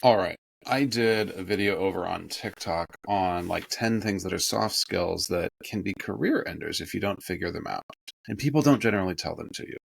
All right. I did a video over on TikTok on like 10 things that are soft skills that can be career enders if you don't figure them out. And people don't generally tell them to you.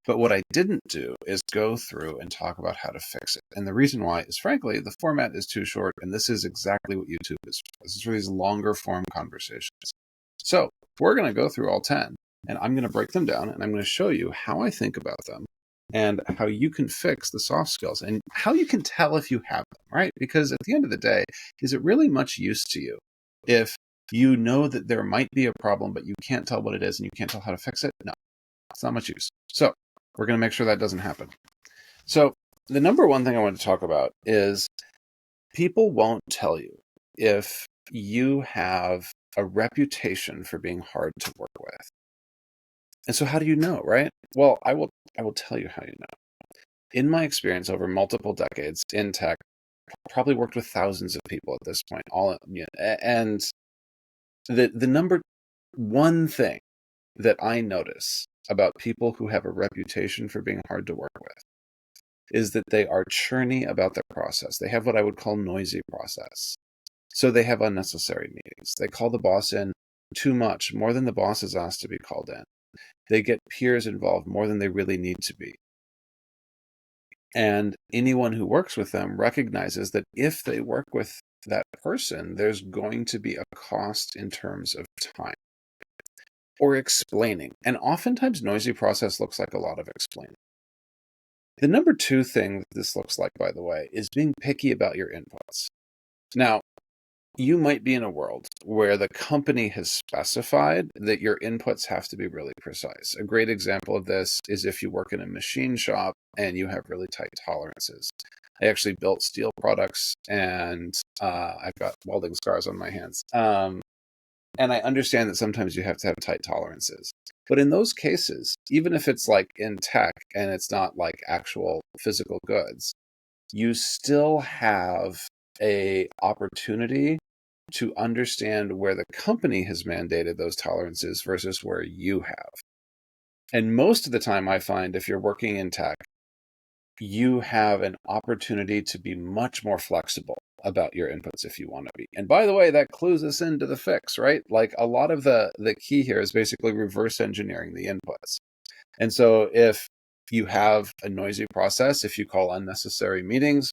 But what I didn't do is go through and talk about how to fix it. And the reason why is, frankly, the format is too short. And this is exactly what YouTube is for. This is for these longer form conversations. So we're going to go through all 10 and I'm going to break them down and I'm going to show you how I think about them and how you can fix the soft skills and how you can tell if you have them, right? Because at the end of the day, is it really much use to you if you know that there might be a problem, but you can't tell what it is and you can't tell how to fix it? No, it's not much use. So we're going to make sure that doesn't happen. So the number one thing I want to talk about is people won't tell you if you have a reputation for being hard to work with. And so how do you know, right? Well, I will tell you how you know. In my experience over multiple decades in tech, probably worked with thousands of people at this point, and the number one thing that I notice about people who have a reputation for being hard to work with is that they are churny about their process. They have what I would call noisy process. So they have unnecessary meetings. They call the boss in too much, more than the boss is asked to be called in. They get peers involved more than they really need to be. And anyone who works with them recognizes that if they work with that person, there's going to be a cost in terms of time or explaining. And oftentimes noisy process looks like a lot of explaining. The number two thing that this looks like, by the way, is being picky about your inputs. Now, you might be in a world where the company has specified that your inputs have to be really precise. A great example of this is if you work in a machine shop and you have really tight tolerances. I actually built steel products and I've got welding scars on my hands. And I understand that sometimes you have to have tight tolerances. But in those cases, even if it's like in tech and it's not like actual physical goods, you still have a opportunity to understand where the company has mandated those tolerances versus where you have. And most of the time I find if you're working in tech, you have an opportunity to be much more flexible about your inputs if you want to be. And by the way, that clues us into the fix, right? Like a lot of the key here is basically reverse engineering the inputs. And so if you have a noisy process, if you call unnecessary meetings,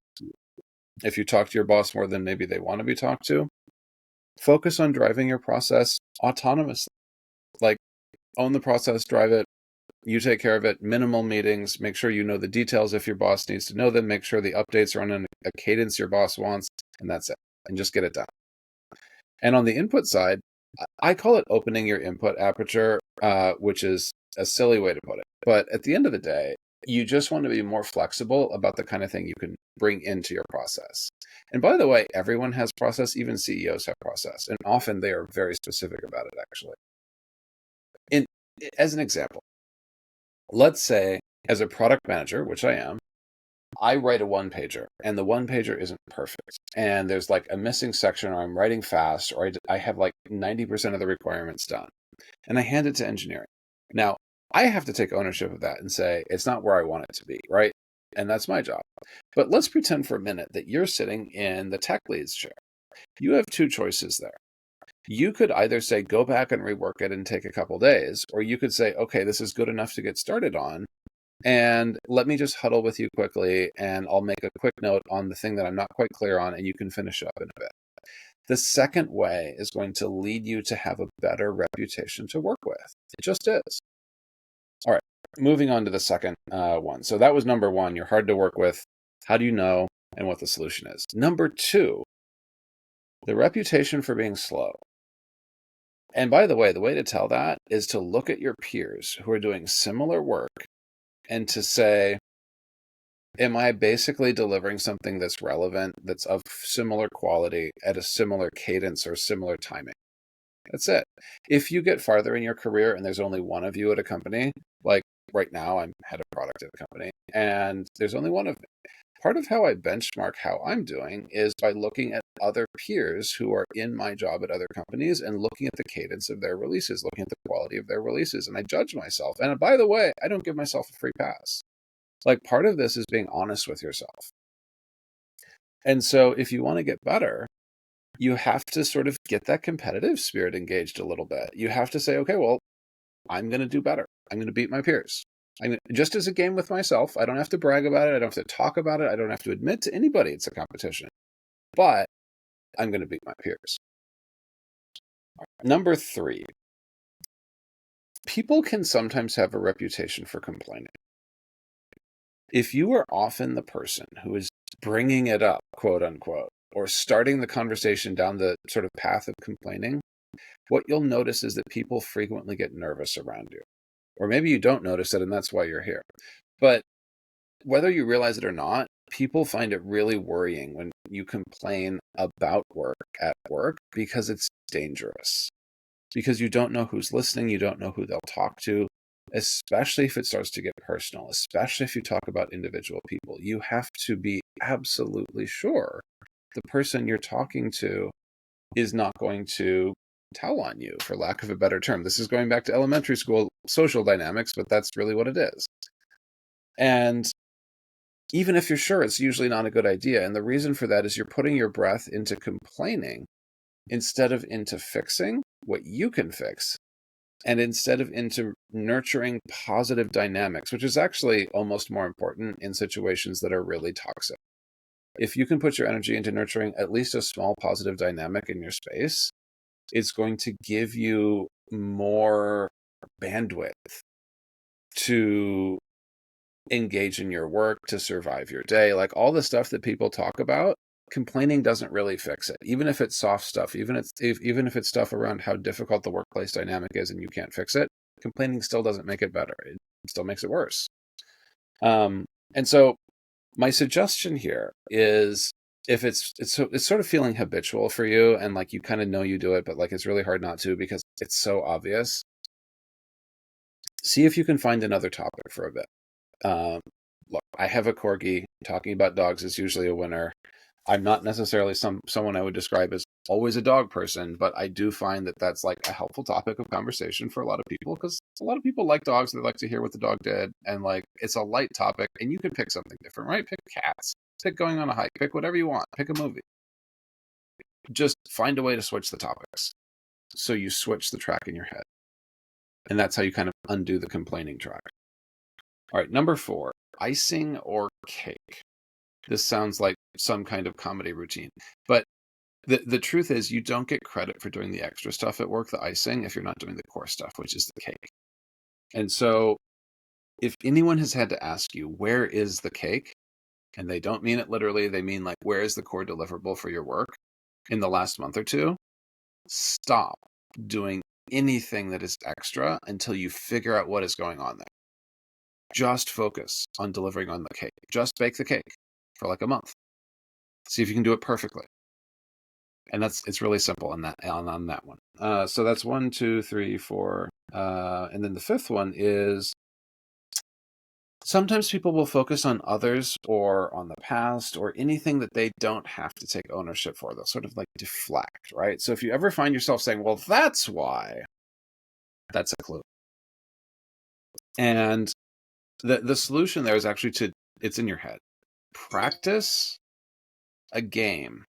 if you talk to your boss more than maybe they want to be talked to, focus on driving your process autonomously. Like own the process, drive it, you take care of it, minimal meetings, make sure you know the details if your boss needs to know them, make sure the updates are on a cadence your boss wants, and that's it. And just get it done. And on the input side, I call it opening your input aperture, which is a silly way to put it. But at the end of the day, you just want to be more flexible about the kind of thing you can bring into your process. And by the way, everyone has process, even CEOs have process, and often they are very specific about it, actually. In, as an example, let's say as a product manager, which I am, I write a one pager and the one pager isn't perfect. And there's like a missing section or I'm writing fast or I have like 90% of the requirements done and I hand it to engineering. Now, I have to take ownership of that and say, it's not where I want it to be, right? And that's my job. But let's pretend for a minute that you're sitting in the tech lead's chair. You have two choices there. You could either say, go back and rework it and take a couple days, or you could say, okay, this is good enough to get started on. And let me just huddle with you quickly, and I'll make a quick note on the thing that I'm not quite clear on, and you can finish up in a bit. The second way is going to lead you to have a better reputation to work with. It just is. All right, moving on to the second one. So that was number one. You're hard to work with. How do you know and what the solution is? Number two, the reputation for being slow. And by the way to tell that is to look at your peers who are doing similar work and to say, am I basically delivering something that's relevant, that's of similar quality at a similar cadence or similar timing? That's it. If you get farther in your career and there's only one of you at a company, like right now, I'm head of product at a company, and there's only one of me. Part of how I benchmark how I'm doing is by looking at other peers who are in my job at other companies and looking at the cadence of their releases, looking at the quality of their releases. And I judge myself. And by the way, I don't give myself a free pass. Like part of this is being honest with yourself. And so if you want to get better, you have to sort of get that competitive spirit engaged a little bit. You have to say, okay, well, I'm going to do better. I'm going to beat my peers. Just as a game with myself, I don't have to brag about it. I don't have to talk about it. I don't have to admit to anybody it's a competition. But I'm going to beat my peers. Number 3, people can sometimes have a reputation for complaining. If you are often the person who is bringing it up, quote unquote, or starting the conversation down the sort of path of complaining, what you'll notice is that people frequently get nervous around you. Or maybe you don't notice it and that's why you're here. But whether you realize it or not, people find it really worrying when you complain about work at work because it's dangerous. Because you don't know who's listening, you don't know who they'll talk to, especially if it starts to get personal, especially if you talk about individual people. You have to be absolutely sure the person you're talking to is not going to tell on you, for lack of a better term. This is going back to elementary school social dynamics, but that's really what it is. And even if you're sure, it's usually not a good idea. And the reason for that is you're putting your breath into complaining instead of into fixing what you can fix, and instead of into nurturing positive dynamics, which is actually almost more important in situations that are really toxic. If you can put your energy into nurturing at least a small positive dynamic in your space, it's going to give you more bandwidth to engage in your work, to survive your day. Like all the stuff that people talk about, complaining doesn't really fix it. Even if it's soft stuff, even if it's stuff around how difficult the workplace dynamic is and you can't fix it, complaining still doesn't make it better. It still makes it worse. And so my suggestion here is, if it's sort of feeling habitual for you and like you kind of know you do it, but like it's really hard not to because it's so obvious, see if you can find another topic for a bit. Look, I have a corgi. Talking about dogs is usually a winner. I'm not necessarily someone I would describe as always a dog person, but I do find that that's like a helpful topic of conversation for a lot of people, because a lot of people like dogs. They like to hear what the dog did, and like it's a light topic, and you can pick something different, right? Pick cats, pick going on a hike, pick whatever you want, pick a movie. Just find a way to switch the topics, so you switch the track in your head, and that's how you kind of undo the complaining track. All right, number 4, icing or cake. This sounds like some kind of comedy routine, but the truth is you don't get credit for doing the extra stuff at work, the icing, if you're not doing the core stuff, which is the cake. And so if anyone has had to ask you, where is the cake? And they don't mean it literally, they mean like, where is the core deliverable for your work in the last month or two? Stop doing anything that is extra until you figure out what is going on there. Just focus on delivering on the cake. Just bake the cake for like a month. See if you can do it perfectly. And it's really simple on that one. So that's 1, 2, 3, 4. And then the 5th one is, sometimes people will focus on others or on the past or anything that they don't have to take ownership for. They'll sort of like deflect, right? So if you ever find yourself saying, well, that's why, that's a clue. And the solution there is actually it's in your head. Practice a game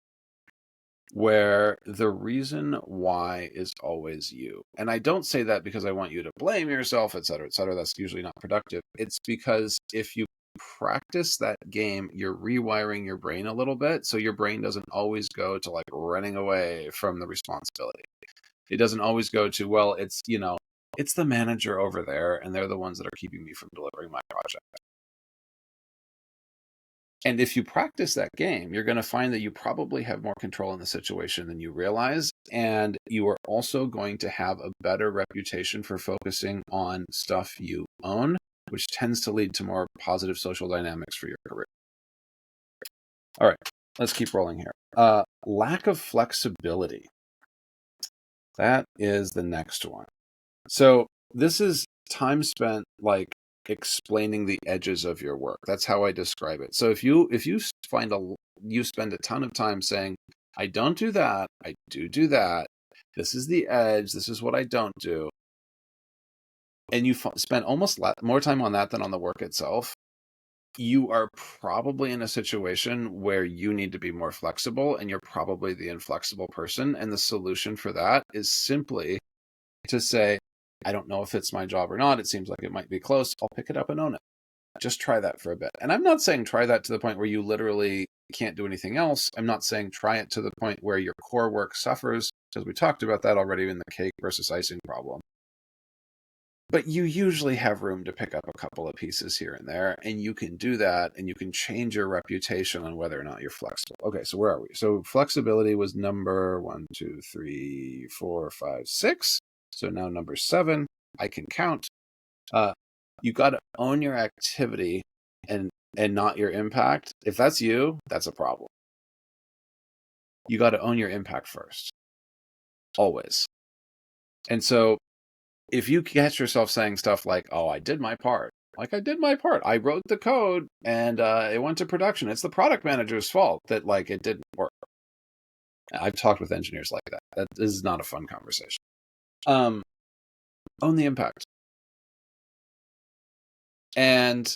where the reason why is always you. And I don't say that because I want you to blame yourself, et cetera, et cetera. That's usually not productive. It's because if you practice that game, you're rewiring your brain a little bit. So your brain doesn't always go to like running away from the responsibility. It doesn't always go to, well, it's the manager over there and they're the ones that are keeping me from delivering my project. And if you practice that game, you're going to find that you probably have more control in the situation than you realize. And you are also going to have a better reputation for focusing on stuff you own, which tends to lead to more positive social dynamics for your career. All right, let's keep rolling here. Lack of flexibility. That is the next one. So this is time spent like explaining the edges of your work. That's how I describe it. So if you you spend a ton of time saying, I don't do that, I do that, this is the edge, this is what I don't do, and you spend almost more time on that than on the work itself, you are probably in a situation where you need to be more flexible, and you're probably the inflexible person. And the solution for that is simply to say, I don't know if it's my job or not. It seems like it might be close. I'll pick it up and own it. Just try that for a bit. And I'm not saying try that to the point where you literally can't do anything else. I'm not saying try it to the point where your core work suffers, because we talked about that already in the cake versus icing problem. But you usually have room to pick up a couple of pieces here and there, and you can do that, and you can change your reputation on whether or not you're flexible. Okay, so where are we? So flexibility was number 1, 2, 3, 4, 5, 6. So now number 7, I can count. You got to own your activity and not your impact. If that's you, that's a problem. You got to own your impact first, always. And so if you catch yourself saying stuff like, oh, I did my part, like I did my part, I wrote the code and it went to production, it's the product manager's fault that like it didn't work. I've talked with engineers like that. That is not a fun conversation. Own the impact. And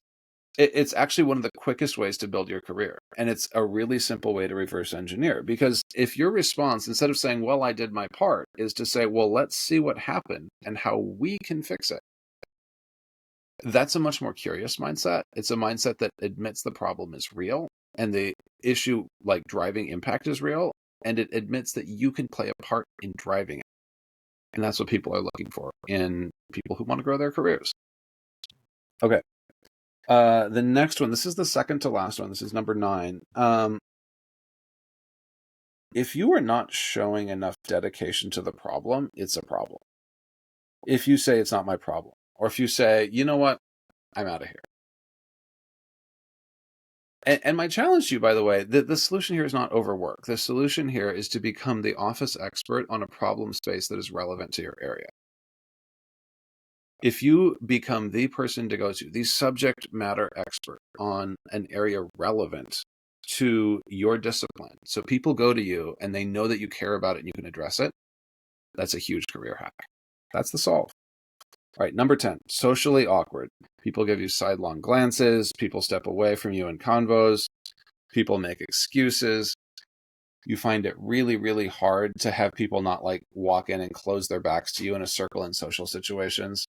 it's actually one of the quickest ways to build your career. And it's a really simple way to reverse engineer, because if your response, instead of saying, well, I did my part, is to say, well, let's see what happened and how we can fix it. That's a much more curious mindset. It's a mindset that admits the problem is real and the issue, like driving impact, is real. And it admits that you can play a part in driving it. And that's what people are looking for in people who want to grow their careers. Okay. The next one, this is the second to last one. This is number 9. If you are not showing enough dedication to the problem, it's a problem. If you say it's not my problem, or if you say, you know what, I'm out of here. And my challenge to you, by the way, the solution here is not overwork. The solution here is to become the office expert on a problem space that is relevant to your area. If you become the person to go to, the subject matter expert on an area relevant to your discipline, so people go to you and they know that you care about it and you can address it, that's a huge career hack. That's the solve. All right, number 10, socially awkward. People give you sidelong glances. People step away from you in convos. People make excuses. You find it really, really hard to have people not like walk in and close their backs to you in a circle in social situations.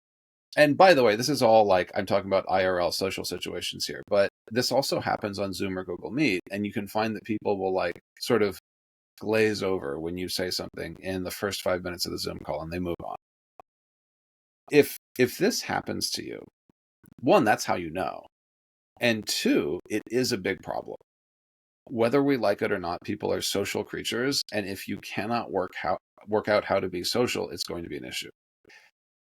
And by the way, this is all like, I'm talking about IRL social situations here, but this also happens on Zoom or Google Meet. And you can find that people will like sort of glaze over when you say something in the first 5 minutes of the Zoom call and they move on. If this happens to you, 1, that's how you know. And 2, it is a big problem. Whether we like it or not, people are social creatures. And if you cannot work out how to be social, it's going to be an issue.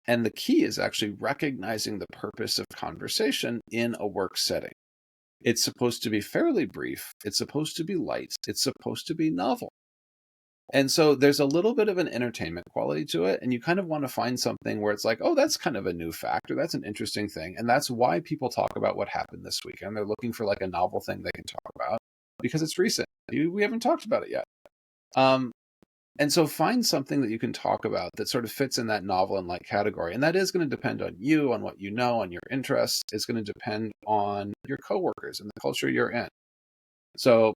And the key is actually recognizing the purpose of conversation in a work setting. It's supposed to be fairly brief. It's supposed to be light. It's supposed to be novel. And so there's a little bit of an entertainment quality to it. And you kind of want to find something where it's like, oh, that's kind of a new fact, or that's an interesting thing. And that's why people talk about what happened this weekend. They're looking for like a novel thing they can talk about because it's recent. We haven't talked about it yet. And so find something that you can talk about that sort of fits in that novel and light category. And that is going to depend on you, on what you know, on your interests. It's going to depend on your coworkers and the culture you're in. So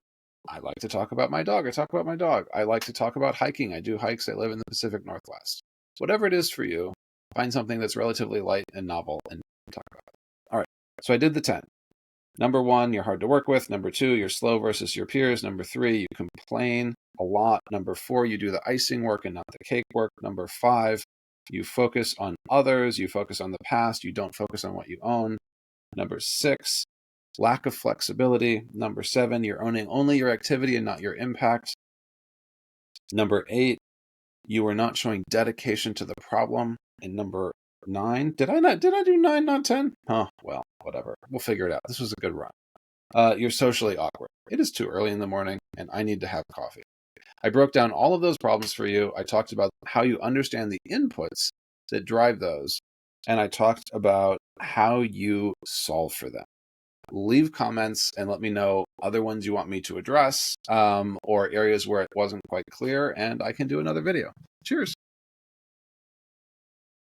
I like to talk about my dog. I talk about my dog. I like to talk about hiking. I do hikes. I live in the Pacific Northwest. Whatever it is for you, find something that's relatively light and novel and talk about it. All right. So I did the 10. Number 1, you're hard to work with. Number 2, you're slow versus your peers. Number 3, you complain a lot. Number 4, you do the icing work and not the cake work. Number 5, you focus on others. You focus on the past. You don't focus on what you own. Number 6, lack of flexibility. Number 7, you're owning only your activity and not your impact. Number 8, you are not showing dedication to the problem. And number 9, did I do 9, not 10? Oh, well, whatever. We'll figure it out. This was a good run. You're socially awkward. It is too early in the morning and I need to have coffee. I broke down all of those problems for you. I talked about how you understand the inputs that drive those. And I talked about how you solve for them. Leave comments and let me know other ones you want me to address, or areas where it wasn't quite clear, and I can do another video. Cheers.